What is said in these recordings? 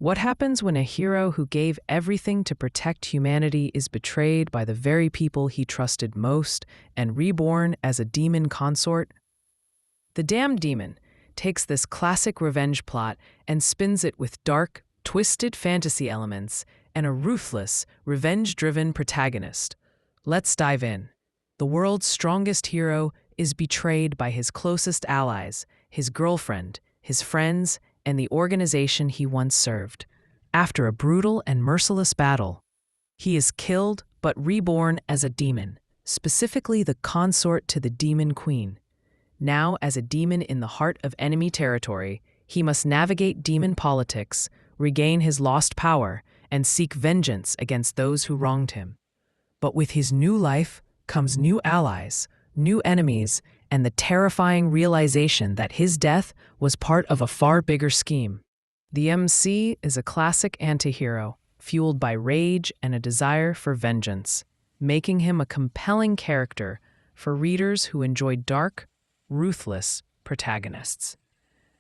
What happens when a hero who gave everything to protect humanity is betrayed by the very people he trusted most and reborn as a demon consort? The damned demon takes this classic revenge plot and spins it with dark, twisted fantasy elements and a ruthless, revenge-driven protagonist. Let's dive in. The world's strongest hero is betrayed by his closest allies, his girlfriend, his friends, and the organization he once served. After a brutal and merciless battle, he is killed but reborn as a demon, specifically the consort to the demon queen. Now, as a demon in the heart of enemy territory, he must navigate demon politics, regain his lost power, and seek vengeance against those who wronged him. But with his new life comes new allies, new enemies, and the terrifying realization that his death was part of a far bigger scheme. The MC is a classic antihero, fueled by rage and a desire for vengeance, making him a compelling character for readers who enjoy dark, ruthless protagonists.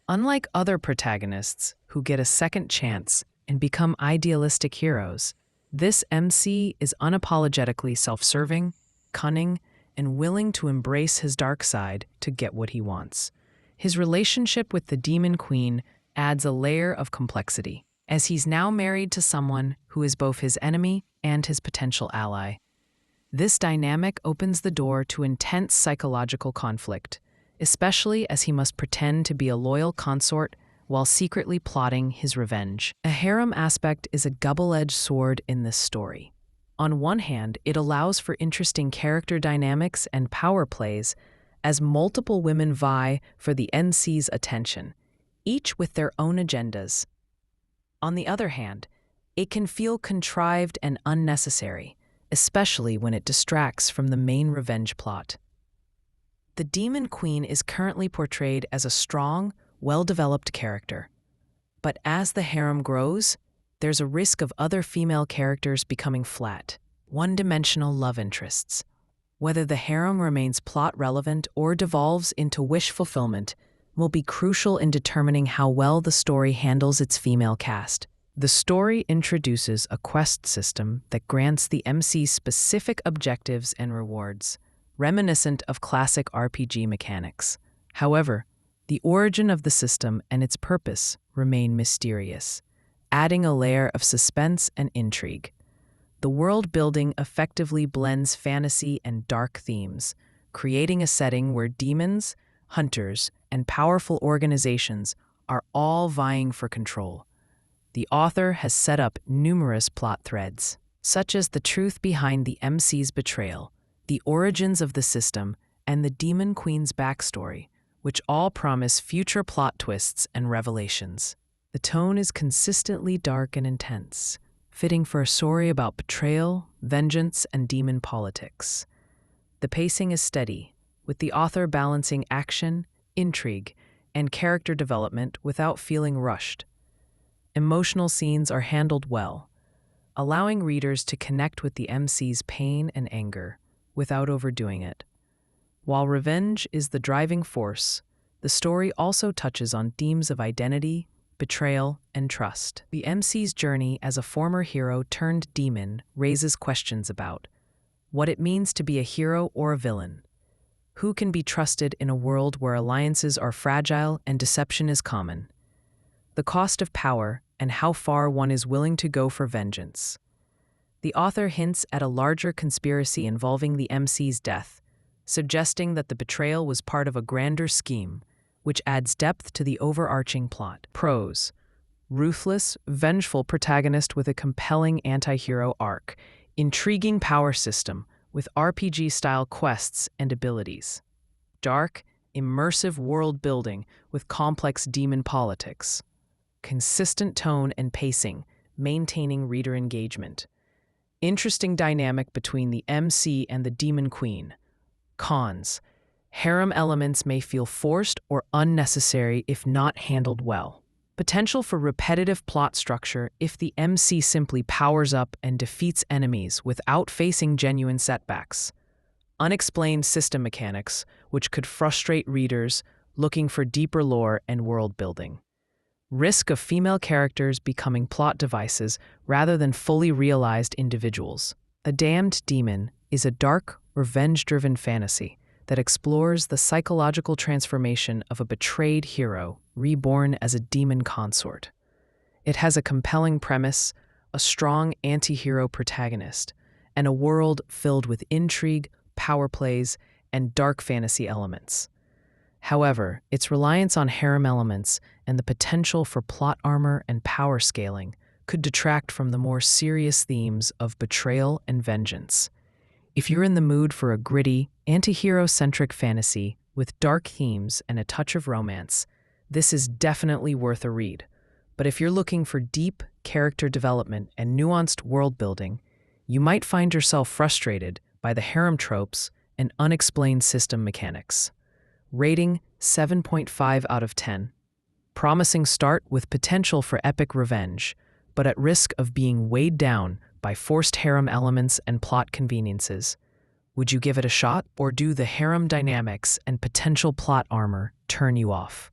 Unlike other protagonists who get a second chance and become idealistic heroes, this MC is unapologetically self-serving, cunning, and willing to embrace his dark side to get what he wants. His relationship with the Demon Queen adds a layer of complexity, as he's now married to someone who is both his enemy and his potential ally. This dynamic opens the door to intense psychological conflict, especially as he must pretend to be a loyal consort while secretly plotting his revenge. A harem aspect is a double-edged sword in this story. On one hand, it allows for interesting character dynamics and power plays as multiple women vie for the MC's attention, each with their own agendas. On the other hand, it can feel contrived and unnecessary, especially when it distracts from the main revenge plot. The Demon Queen is currently portrayed as a strong, well-developed character. But as the harem grows, there's a risk of other female characters becoming flat, one-dimensional love interests. Whether the harem remains plot-relevant or devolves into wish fulfillment will be crucial in determining how well the story handles its female cast. The story introduces a quest system that grants the MC specific objectives and rewards, reminiscent of classic RPG mechanics. However, the origin of the system and its purpose remain mysterious, adding a layer of suspense and intrigue. The world building effectively blends fantasy and dark themes, creating a setting where demons, hunters, and powerful organizations are all vying for control. The author has set up numerous plot threads, such as the truth behind the MC's betrayal, the origins of the system, and the Demon Queen's backstory, which all promise future plot twists and revelations. The tone is consistently dark and intense, fitting for a story about betrayal, vengeance, and demon politics. The pacing is steady, with the author balancing action, intrigue, and character development without feeling rushed. Emotional scenes are handled well, allowing readers to connect with the MC's pain and anger without overdoing it. While revenge is the driving force, the story also touches on themes of identity, betrayal, and trust. The MC's journey as a former hero turned demon raises questions about what it means to be a hero or a villain. Who can be trusted in a world where alliances are fragile and deception is common? The cost of power and how far one is willing to go for vengeance. The author hints at a larger conspiracy involving the MC's death, suggesting that the betrayal was part of a grander scheme, which adds depth to the overarching plot. Prose: ruthless, vengeful protagonist with a compelling anti-hero arc, intriguing power system with RPG-style quests and abilities. Dark, immersive world building with complex demon politics. Consistent tone and pacing, maintaining reader engagement. Interesting dynamic between the MC and the Demon Queen. Cons: harem elements may feel forced or unnecessary if not handled well. Potential for repetitive plot structure if the MC simply powers up and defeats enemies without facing genuine setbacks. Unexplained system mechanics, which could frustrate readers looking for deeper lore and world building. Risk of female characters becoming plot devices rather than fully realized individuals. A Damned Demon is a dark, revenge-driven fantasy that explores the psychological transformation of a betrayed hero reborn as a demon consort. It has a compelling premise, a strong anti-hero protagonist, and a world filled with intrigue, power plays, and dark fantasy elements. However, its reliance on harem elements and the potential for plot armor and power scaling could detract from the more serious themes of betrayal and vengeance. If you're in the mood for a gritty, anti-hero-centric fantasy with dark themes and a touch of romance, this is definitely worth a read. But if you're looking for deep character development and nuanced world building, you might find yourself frustrated by the harem tropes and unexplained system mechanics. Rating 7.5 out of 10. Promising start with potential for epic revenge, but at risk of being weighed down by forced harem elements and plot conveniences. Would you give it a shot, or do the harem dynamics and potential plot armor turn you off?